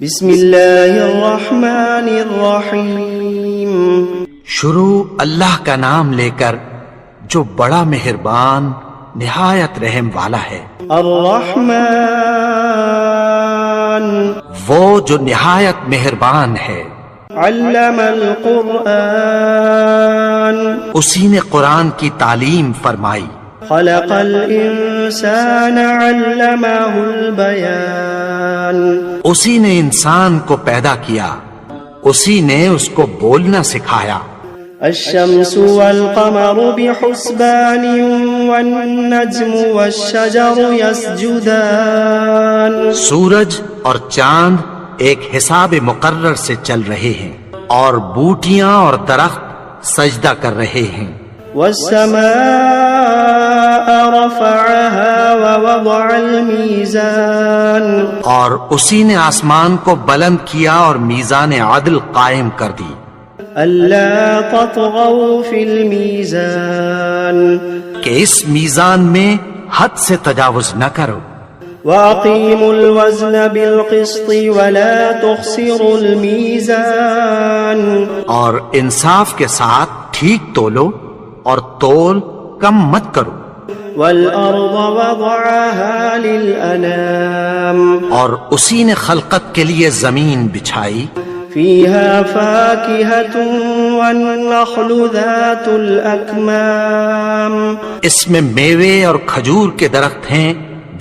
بسم اللہ الرحمن الرحیم. شروع اللہ کا نام لے کر جو بڑا مہربان نہایت رحم والا ہے. الرحمن وہ جو نہایت مہربان ہے. علم القرآن اسی نے قرآن کی تعلیم فرمائی. خلق الانسان علمہ البیان اسی نے انسان کو پیدا کیا، اسی نے اس کو بولنا سکھایا. الشمس والقمر بحسبان والنجم والشجر يسجدان سورج اور چاند ایک حساب مقرر سے چل رہے ہیں اور بوٹیاں اور درخت سجدہ کر رہے ہیں. والسماء رفعها ووضع الميزان اور اسی نے آسمان کو بلند کیا اور میزان عدل قائم کر دی. ألا تطغوا في الميزان کہ اس میزان میں حد سے تجاوز نہ کرو. وأقيموا الوزن بالقسط ولا تخسروا الميزان اور انصاف کے ساتھ ٹھیک تولو اور تول کم مت کرو. والأرض وضعها للأنام اور اسی نے خلقت کے لیے زمین بچھائی. فيها فاكهة والنخل ذات الأكمام اس میں میوے اور کھجور کے درخت ہیں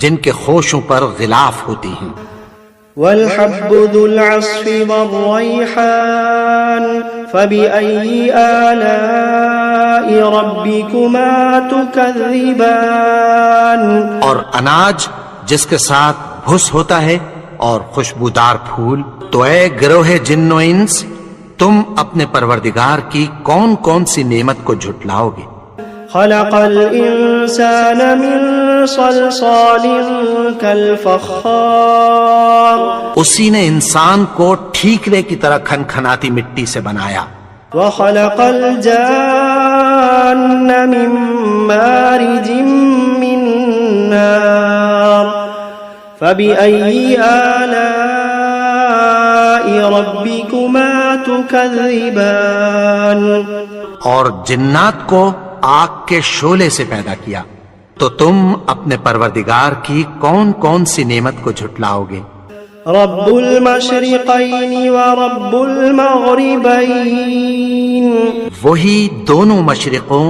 جن کے خوشوں پر غلاف ہوتی ہیں. والحب ذو العصف والريحان فبأي آلاء ربكما تكذبان اور اناج جس کے ساتھ بھس ہوتا ہے اور خوشبودار پھول. تو اے گروہ جن و انس، تم اپنے پروردگار کی کون کون سی نعمت کو جھٹلاؤ گے. خلق الانسان من صلصال كالفخار اسی نے انسان کو ٹھیکرے کی طرح کھنکھناتی مٹی سے بنایا. وخلق الجان من مارج من نار فبأي آلاء ربكما تكذبان اور جنات کو آگ کے شعلے سے پیدا کیا. تو تم اپنے پروردگار کی کون کون سی نعمت کو جھٹلاؤ گے. رب المشرقین ورب المغربین وہی دونوں مشرقوں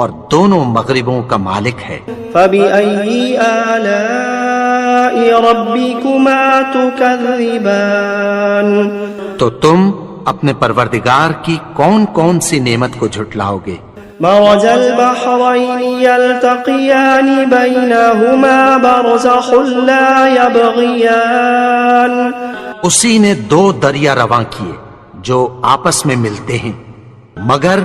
اور دونوں مغربوں کا مالک ہے. فبأي آلاء ربكما تكذبان تو تم اپنے پروردگار کی کون کون سی نعمت کو جھٹلاؤ گے. مرج البحرين يلتقيان بينهما برزخ لا يبغيان اسی نے دو دریا رواں کیے جو آپس میں ملتے ہیں، مگر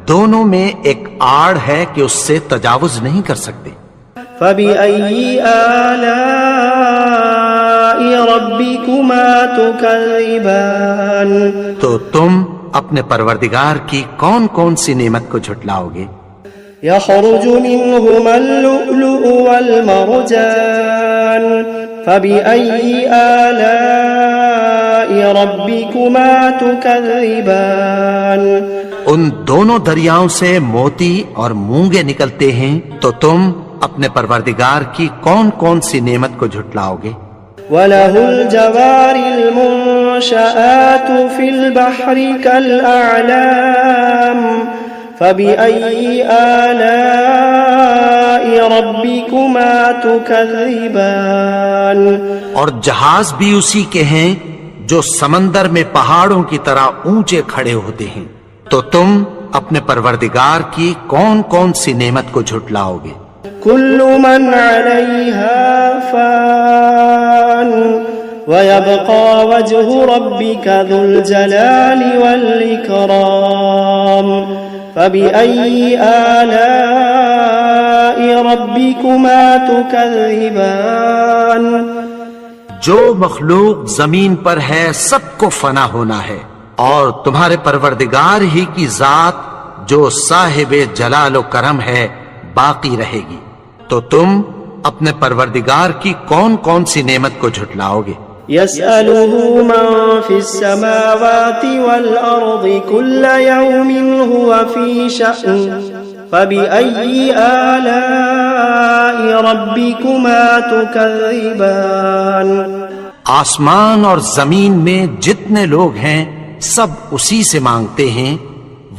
دونوں میں ایک آڑ ہے کہ اس سے تجاوز نہیں کر سکتے. فبأي آلاء ربكما تكذبان تو تم اپنے پروردگار کی کون کون سی نعمت کو جھٹلاؤ گے. يخرج منهما اللؤلؤ والمرجان فبأي آلاء ربكما تكذبان ان دونوں دریاؤں سے موتی اور مونگے نکلتے ہیں، تو تم اپنے پروردگار کی کون کون سی نعمت کو جھٹلاؤ گے. وَلَهُ الْجَوَارِ الْمُنشَآتُ فِي الْبَحْرِ كَالْأَعْلَامِ فَبِأَيِّ آلَاءِ رَبِّكُمَا تُكَذِّبَانِ اور جہاز بھی اسی کے ہیں جو سمندر میں پہاڑوں کی طرح اونچے کھڑے ہوتے ہیں. تو تم اپنے پروردگار کی کون کون سی نعمت کو جھٹلاؤ گے. كل من عليها فان ويبقى وجه ربك ذو الجلال والإكرام فبأي آلاء ربكما تكذبان جو مخلوق زمین پر ہے سب کو فنا ہونا ہے، اور تمہارے پروردگار ہی کی ذات جو صاحب جلال و کرم ہے باقی رہے گی. تو تم اپنے پروردگار کی کون کون سی نعمت کو جھٹلاؤ گے. يسأله من في السماوات والأرض كل يوم هو في شأن فبأي آلاء ربكما تكذبان آسمان اور زمین میں جتنے لوگ ہیں سب اسی سے مانگتے ہیں،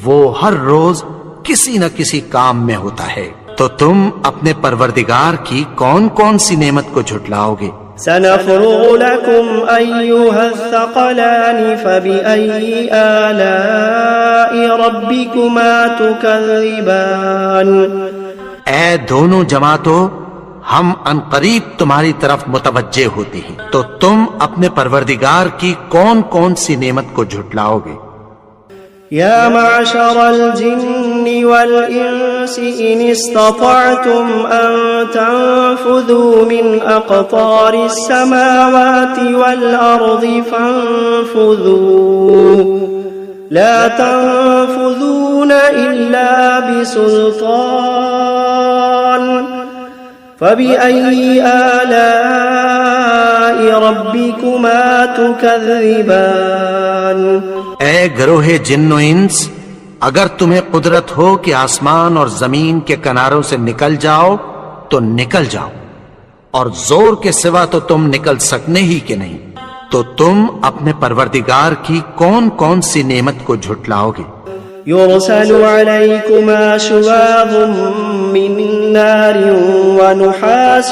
وہ ہر روز کسی نہ کسی کام میں ہوتا ہے، تو تم اپنے پروردگار کی کون کون سی نعمت کو جھٹلاؤ گے؟ سنفرغ لكم أيها الثقلان فبأي آلاء ربكما تكذبان اے دونوں جماعتوں، ہم عنقریب تمہاری طرف متوجہ ہوتے ہیں، تو تم اپنے پروردگار کی کون کون سی نعمت کو جھٹلاؤ گے؟ يا معشر الجن والإنس إن استطعتم أن تنفذوا من أقطار السماوات والأرض فانفذوا لا تنفذون إلا بسلطان فبأي آلاء ربكما تكذبان اے گروہ جن و انس، اگر تمہیں قدرت ہو کہ آسمان اور زمین کے کناروں سے نکل جاؤ تو نکل جاؤ، اور زور کے سوا تو تم نکل سکنے ہی کہ نہیں، تو تم اپنے پروردگار کی کون کون سی نعمت کو جھٹلاؤ گے؟ يرسل عليكما شواظ من نار ونحاس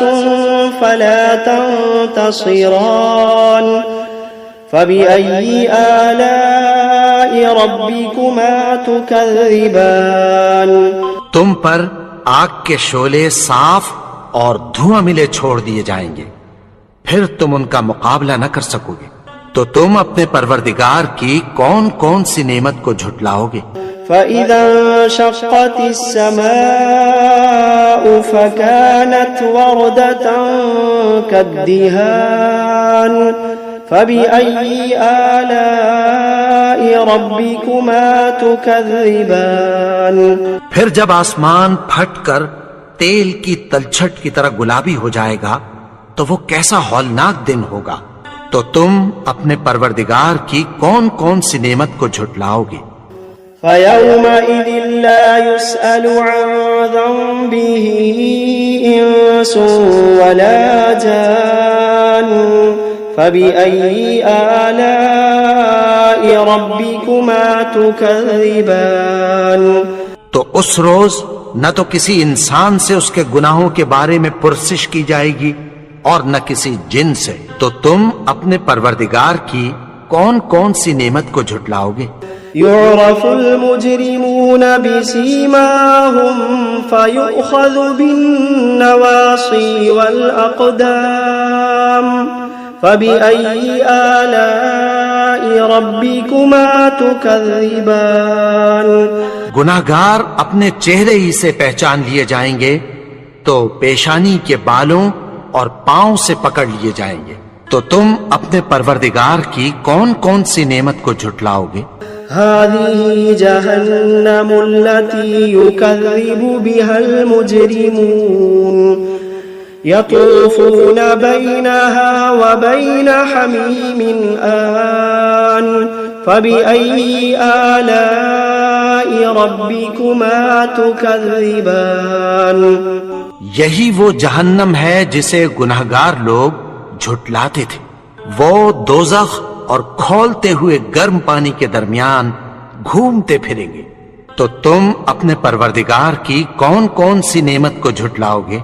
فلا تنتصران فبأي آلاء ربكما تكذبان تم پر آگ کے شعلے صاف اور دھواں ملے چھوڑ دیے جائیں گے، پھر تم ان کا مقابلہ نہ کر سکو گے، تو تم اپنے پروردگار کی کون کون سی نعمت کو جھٹلاؤ گے؟ فإذا انشقت السماء فكانت وردة كالدهان فبأي آلاء ربكما تكذبان پھر جب آسمان پھٹ کر تیل کی تلچھٹ کی طرح گلابی ہو جائے گا تو وہ کیسا ہولناک دن ہوگا، تو تم اپنے پروردگار کی کون کون سی نعمت کو جھٹلاؤ گے؟ فيومئذ لا يسأل عن ذنبه إنس ولا جان فبأي آلاء ربكما تكذبان تو اس روز نہ تو کسی انسان سے اس کے گناہوں کے بارے میں پرسش کی جائے گی اور نہ کسی جن سے، تو تم اپنے پروردگار کی کون کون سی نعمت کو جھٹلاؤ گے؟ يعرف المجرمون بسيماهم فيؤخذ بالنواصي والأقدام فبأي آلاء ربكما تكذبان گناہگار اپنے چہرے ہی سے پہچان لیے جائیں گے تو پیشانی کے بالوں اور پاؤں سے پکڑ لیے جائیں گے، تو تم اپنے پروردگار کی کون کون سی نعمت کو جھٹلاؤ گے؟ هذه جهنم التي يكذب بها المجرمون يطوفون بينها وبين حميم آن فبأي آلاء ربكما تكذبان یہی وہ جہنم ہے جسے گناہگار لوگ جھٹلاتے تھے، وہ دوزخ اور کھولتے ہوئے گرم پانی کے درمیان گھومتے پھریں گے، تو تم اپنے پروردگار کی کون کون سی نعمت کو جھٹلاؤ گے؟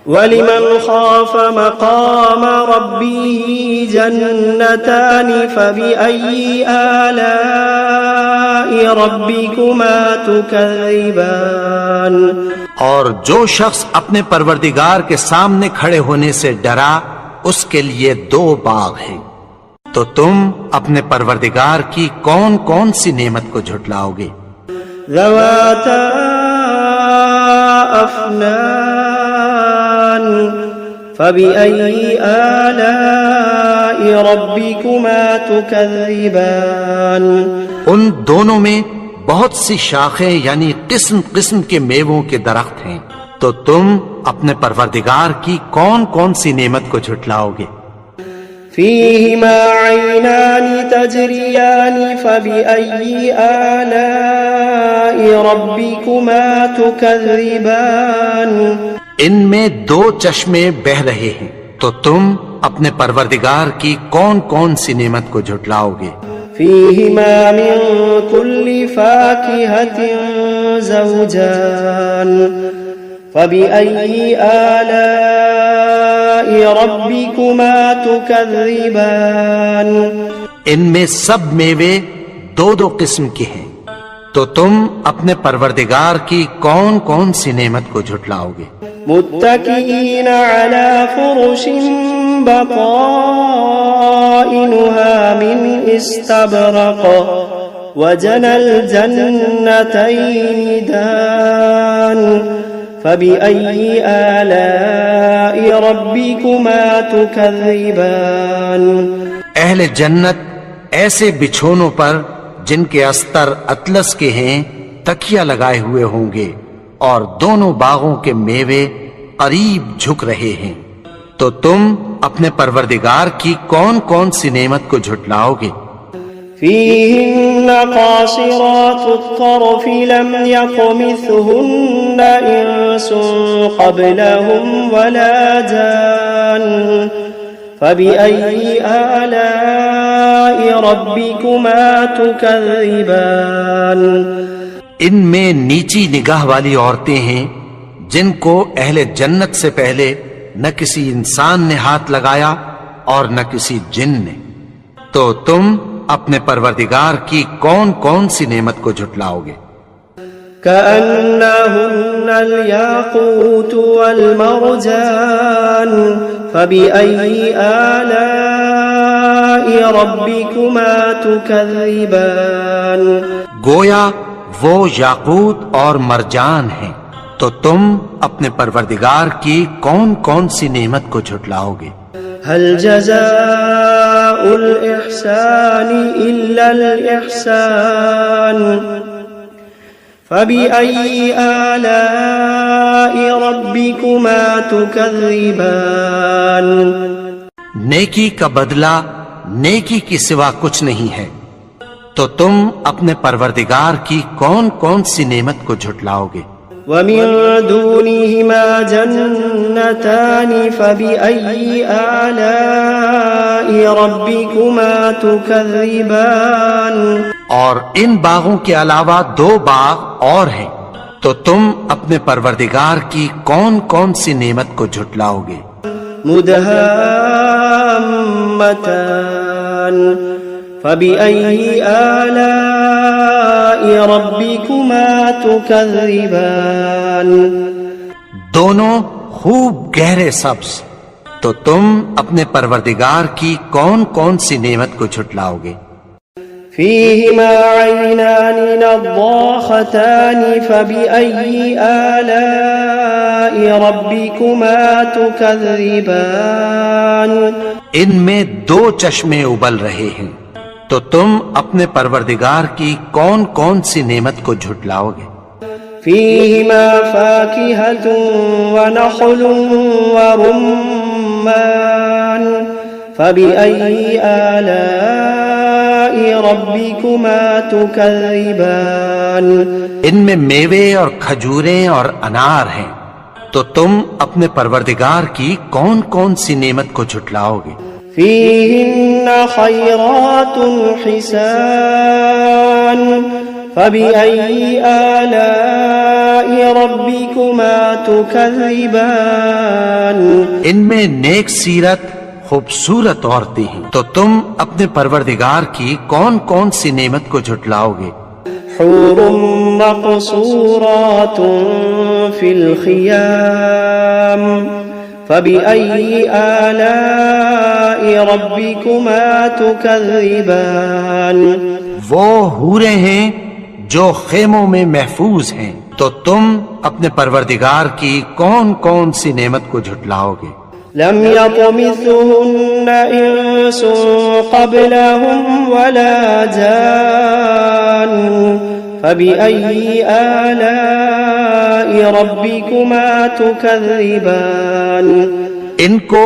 وَلِمَنْ خَافَ مَقَامَ رَبِّهِ جَنَّتَانِ فَبِأَيِّ آلَاءِ رَبِّكُمَا تُكَذِّبَانِ اور جو شخص اپنے پروردگار کے سامنے کھڑے ہونے سے ڈرا اس کے لیے دو باغ ہیں، تو تم اپنے پروردگار کی کون کون سی نعمت کو جھٹلاؤ گے؟ ذواتا افنان فبأي آلاء ربكما تكذبان ان دونوں میں بہت سی شاخیں یعنی قسم قسم کے میووں کے درخت ہیں، تو تم اپنے پروردگار کی کون کون سی نعمت کو جھٹلاؤ گے؟ فيهما عينان تجريان فبأي آلاء ربكما تكذبان ان میں دو چشمے بہ رہے ہیں، تو تم اپنے پروردگار کی کون کون سی نعمت کو جھٹلاؤ گے؟ فيهما من كل فاكهة زوجان فبأي آلاء ربكما تكذبان ان میں سب میوے دو دو قسم کے ہیں، تو تم اپنے پروردگار کی کون کون سی نعمت کو جھٹلاؤ گے؟ متكئين على فرش بطائنها من استبرق وجنى الجنتين دان فبأي آلاء ربكما تكذبان اہل جنت ایسے بچھونوں پر جن کے استر اطلس کے ہیں تکیہ لگائے ہوئے ہوں گے، اور دونوں باغوں کے میوے قریب جھک رہے ہیں، تو تم اپنے پروردگار کی کون کون سی نعمت کو جھٹلاؤ گے؟ فيهن قاصرات الطرف لم يطمثهن إنس قبلهم ولا جان فبأي آلاء ربكما تكذبان ان میں نیچی نگاہ والی عورتیں ہیں جن کو اہل جنت سے پہلے نہ کسی انسان نے ہاتھ لگایا اور نہ کسی جن نے، تو تم اپنے پروردگار کی کون کون سی نعمت کو جھٹلاؤ گے؟ كأنهن الياقوت والمرجان فبأي آلاء ربكما تكذبان گویا وہ یاقوت اور مرجان ہیں، تو تم اپنے پروردگار کی کون کون سی نعمت کو جھٹلاؤ گے؟ هل جزاء الإحسان إلا الإحسان فبأي آلاء ربكما تكذبان نیکی کا بدلہ نیکی کی سوا کچھ نہیں ہے، تو تم اپنے پروردگار کی کون کون سی نعمت کو جھٹلاؤ گے؟ ومن دونهما جنتان فبأي آلاء ربكما تكذبان اور ان باغوں کے علاوہ دو باغ اور ہیں، تو تم اپنے پروردگار کی کون کون سی نعمت کو جھٹلاؤ گے؟ مدهامتان فبأي آلاء ربكما تكذبان دونوں خوب گہرے سبز، تو تم اپنے پروردگار کی کون کون سی نعمت کو جھٹلاؤ گے؟ فيهما عينان نضاختان فبأي آلاء ربكما تكذبان ان میں دو چشمے ابل رہے ہیں، تو تم اپنے پروردگار کی کون کون سی نعمت کو جھٹلاؤ گے؟ فيهما فاكهة ونخل ورمان فبأي آلاء ربكما تكذبان ان میں میوے اور کھجوریں اور انار ہیں، تو تم اپنے پروردگار کی کون کون سی نعمت کو جھٹلاؤ گے؟ فيهن خيرات حسان فبأي آلاء ربكما تكذبان ان میں نیک سیرت خوبصورت عورتیں ہیں، تو تم اپنے پروردگار کی کون کون سی نعمت کو جھٹلاؤ گے؟ حور مقصورات في الخيام فبأي آلاء ربكما تكذبان وہ حوریں ہیں جو خیموں میں محفوظ ہیں، تو تم اپنے پروردگار کی کون کون سی نعمت کو جھٹلاؤ گے؟ لم يطمثهن إنس قبلهم ولا جان فبأي آلاء ربكما تكذبان ان کو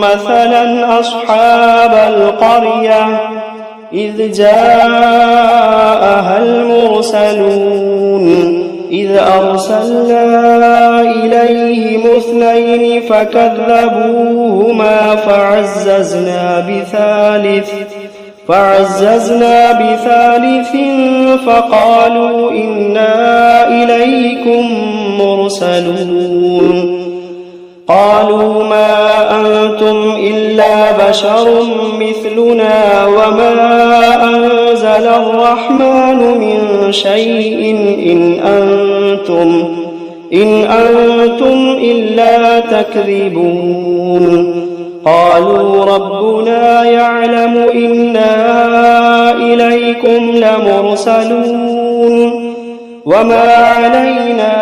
مثلا أصحاب القرية إذ جاءها المرسلون إذ أرسلنا إليهم اثنين فكذبوهما فعززنا بثالث فقالوا إنا إليكم مرسلون. قالوا ما أنتم إلا بشر مثلنا وما أنزل الرحمن من شيء إن أنتم إلا تكذبون. قالوا ربنا يعلم إنا إليكم لمرسلون وما علينا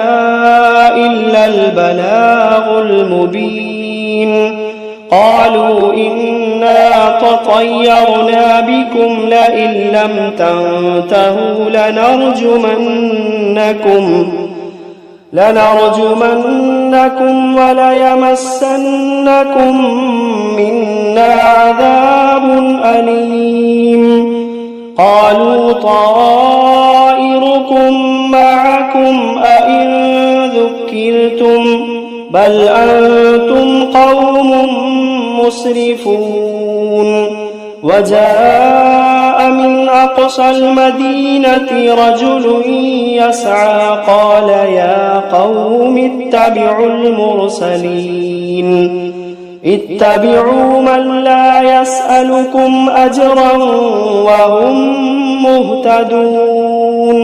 إلا البلاغ المبين. قالوا إنا تطيرنا بكم لئن لم تنتهوا لنرجمنكم وليمسنكم منا عذاب أليم. قالوا طائركم معكم أئن ذكرتم بل أنتم قوم مسرفون. وجاء من أقصى المدينة رجل يسعى قال يا قوم اتبعوا المرسلين اتبعوا من لا يسألكم أجرا وهم مهتدون.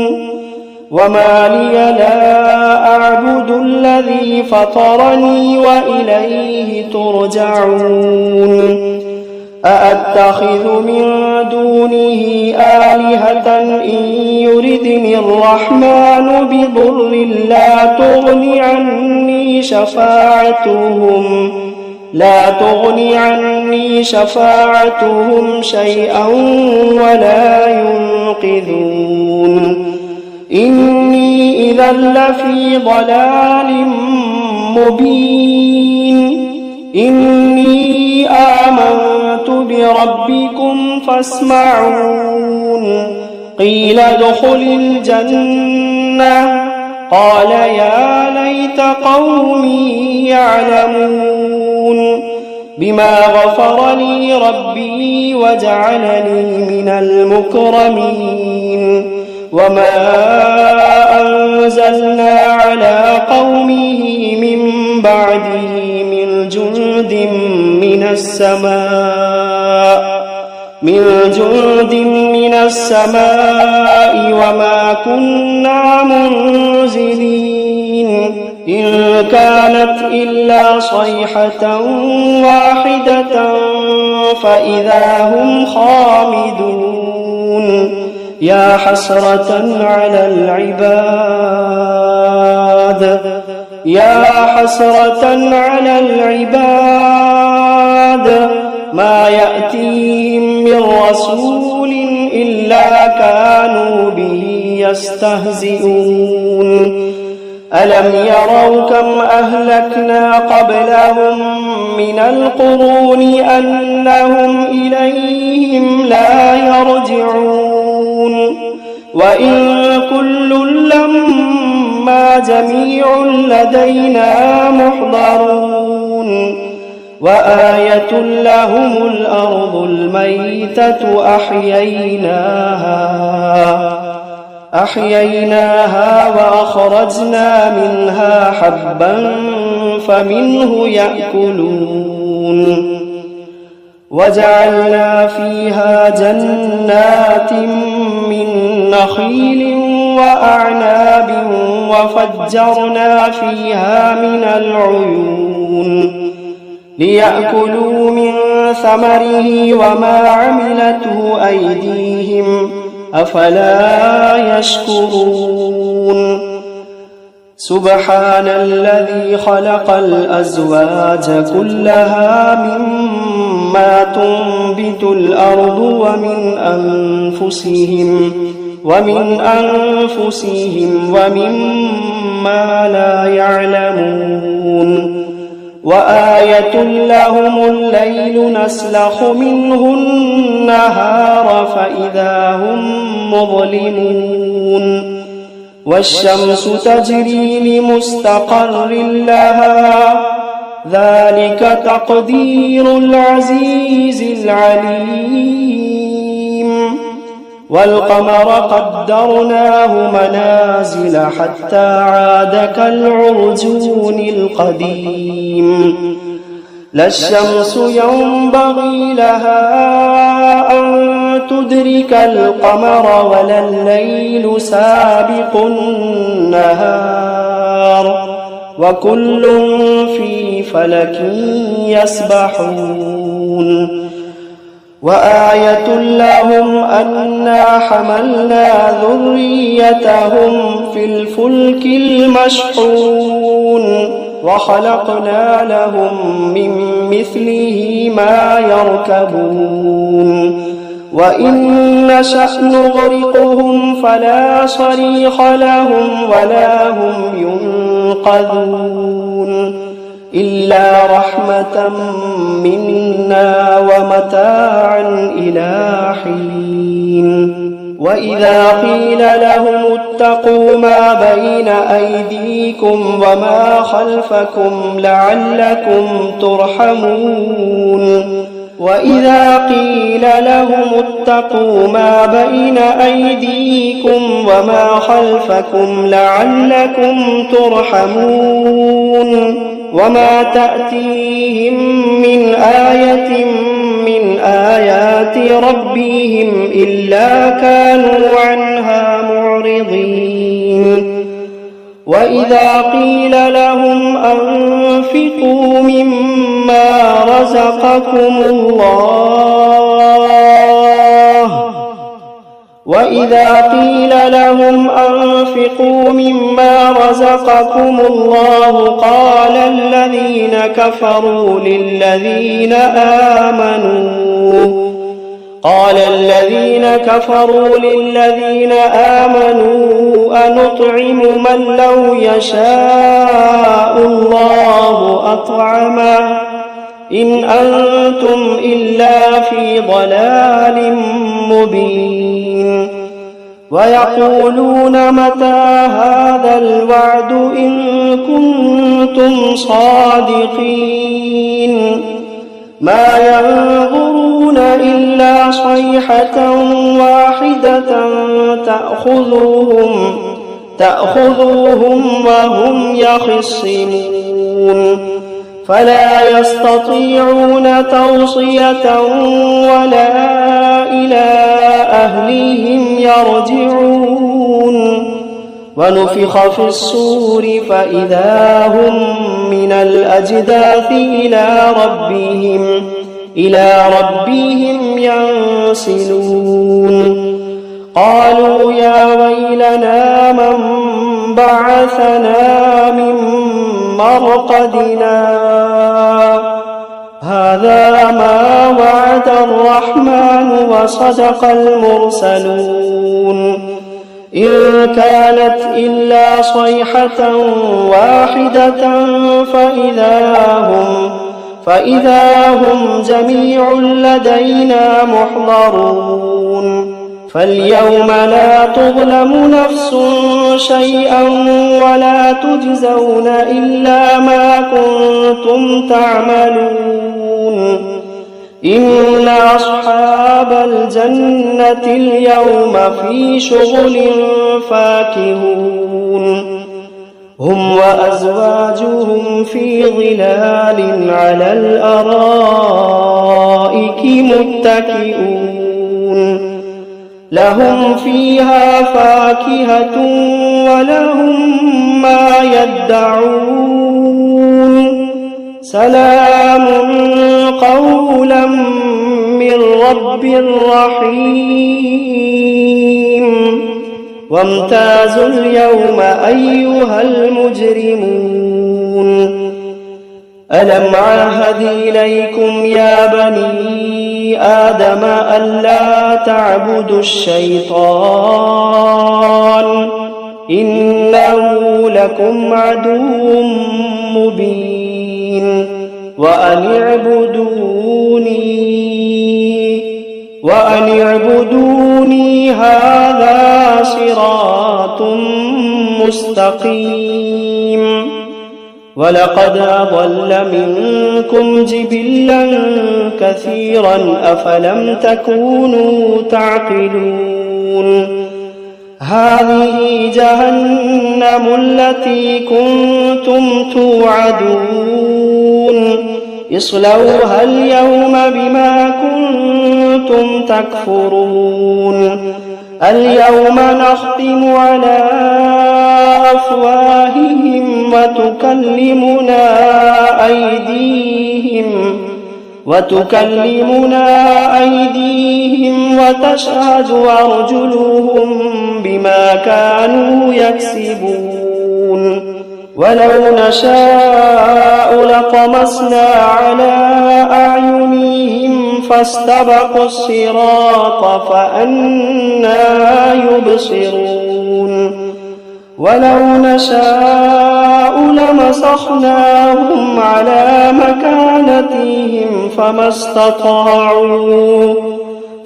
وما لي لا أعبد الذي فطرني وإليه ترجعون. أأتخذ من دونه آلهة إن يردني الرحمن بضر لا تغني عني شفاعتهم شيئا ولا ينقذون إني إذا لفي ضلال مبين إني آمنت بربكم فاسمعون قيل ادخل الجنة قال يا ليت قومي يعلمون بما غفر لي ربي وجعلني من المكرمين وما أنزلنا على قومه من بعده من جند من السماء وما كنا منزلين إن كانت إلا صيحة واحدة فإذا هم خامدون يا حسرة على العباد ما يأتيهم من رسول إلا كانوا به يستهزئون ألم يروا كم أهلكنا قبلهم من القرون أنهم إليهم لا يرجعون وإن كل لما جميع لدينا محضرون وآية لهم الأرض الميتة أحييناها وأخرجنا منها حبا فمنه يأكلون وجعلنا فيها جنات من نخيل وأعناب وفجرنا فيها من العيون ليأكلوا من ثمره وما عملته أيديهم أفلا يشكرون سبحان الذي خلق الأزواج كلها مما تنبت الأرض ومن أنفسهم ومما لا يعلمون وآية لهم الليل نسلخ منه النهار فإذا هم مظلمون والشمس تجري لمستقر لها ذلك تقدير العزيز العليم والقمر قدرناه منازل حتى عاد كالعرجون القديم لا الشمس ينبغي لها أن تدرك القمر ولا الليل سابق النهار وكل في فلك يسبحون وآية لهم أنا حملنا ذريتهم في الفلك المشحون وخلقنا لهم من مثله ما يركبون وإن نشأ نغرقهم فلا صريخ لهم ولا هم ينقذون إلا رحمة منا ومتاعا إلى حين وإذا قيل لهم اتقوا ما بين أيديكم وما خلفكم لعلكم ترحمون وإذا قيل لهم اتقوا ما بين أيديكم وما خلفكم لعلكم ترحمون وما تأتيهم من آية من آيات ربهم إلا كانوا عنها معرضين وإذا قيل لهم أنفقوا مما رزقكم الله قال الذين كفروا للذين آمنوا أنطعم من لو يشاء الله أطعمه إن أنتم إلا في ضلال مبين ويقولون متى هذا الوعد إن كنتم صادقين ما ينظرون إلا صيحة واحدة تأخذهم وهم يخصمون فلا يستطيعون توصية ولا إلى أهلهم يرجعون ونفخ في الصور فإذا هم من الأجداث إلى ربهم ينسلون قالوا يا ويلنا من بعثنا من مرقدنا هذا ما وعد الرحمن وصدق المرسلون إن كانت إلا صيحة واحدة فإذا هم جميع لدينا محضرون فاليوم لا تظلم نفس شيئا ولا تجزون إلا ما كنتم تعملون إن أصحاب الجنة اليوم في شغل فاكهون هم وأزواجهم في ظلال على الأرائك متكئون لهم فيها فاكهة ولهم ما يدعون سلام قولا من رب رحيم وامتازوا اليوم أيها المجرمون ألم عاهد إليكم يا بني آدم ألا تعبدوا الشيطان إنه لكم عدو مبين وأن اعبدوني هذا صراط مستقيم ولقد أضل منكم جبلا كثيرا أفلم تكونوا تعقلون هذه جهنم التي كنتم توعدون اصلوها اليوم بما كنتم تكفرون اليوم نختم على أفواههم وتكلمنا أيديهم وتشهد أرجلهم بما كانوا يكسبون ولو نشاء لطمسنا على أعينهم فاستبقوا الصراط فأنى يبصرون ولو نشاء لمسخناهم على مكانتهم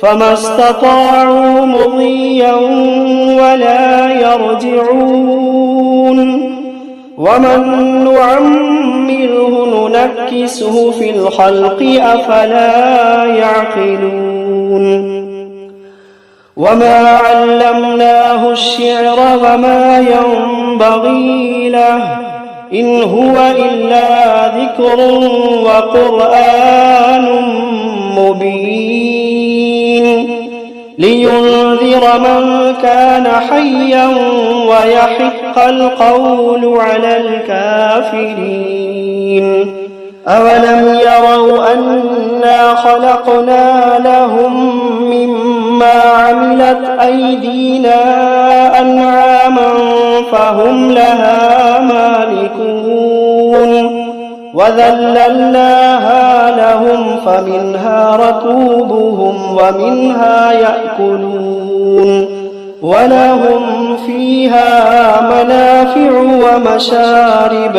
فما استطاعوا مضيا ولا يرجعون ومن نعمره ننكسه في الخلق أفلا يعقلون وما علمناه الشعر وما ينبغي له إن هو إلا ذكر وقرآن مبين لينذر من كان حيا ويحق القول على الكافرين. أولم يروا أنا خلقنا لهم مما عملت أيدينا أنعاما فهم لها مالكون وذللناها لهم فمنها ركوبهم ومنها يأكلون ولهم فيها منافع ومشارب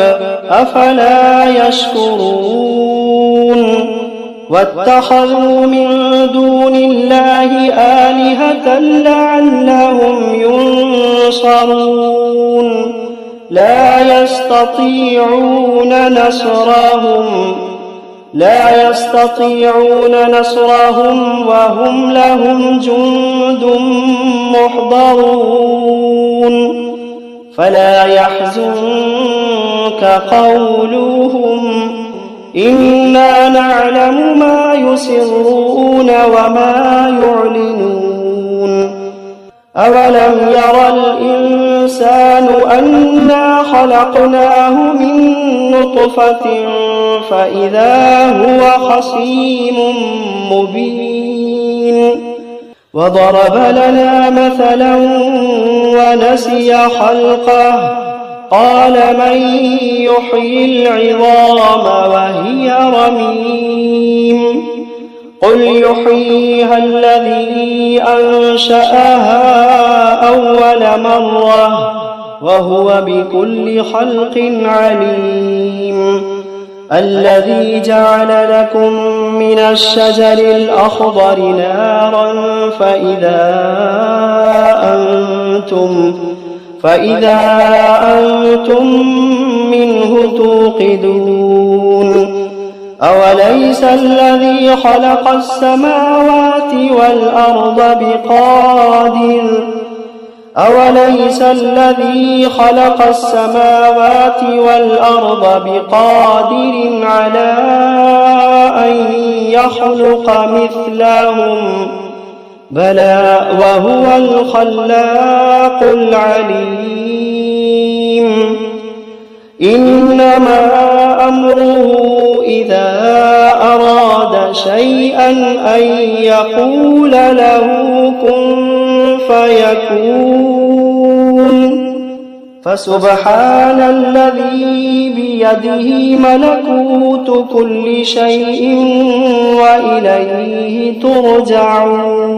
أفلا يشكرون. واتخذوا من دون الله آلهة لعلهم ينصرون لا يستطيعون نصرهم وهم لهم جند محضرون. فلا يحزنك قولهم إنا نعلم ما يسرون وما يعلنون. أولم ير الإنسان أنا خلقناه من نطفة فإذا هو خصيم مبين. وضرب لنا مثلا ونسي خلقه قال من يحيي العظام وهي رميم قل يحييها الذي أنشأها أول مرة وهو بكل خلق عليم. الذي جعل لكم من الشجر الأخضر نارا فإذا أنتم منه توقدون. أوليس الذي خلق السماوات والأرض بقادر على أن يخلق مثلهم بلى وهو الخلاق العليم. إنما أمره إذا أراد شيئا أن يقول له كن فيكون. فسبحان الذي بيده ملكوت كل شيء وإليه ترجعون.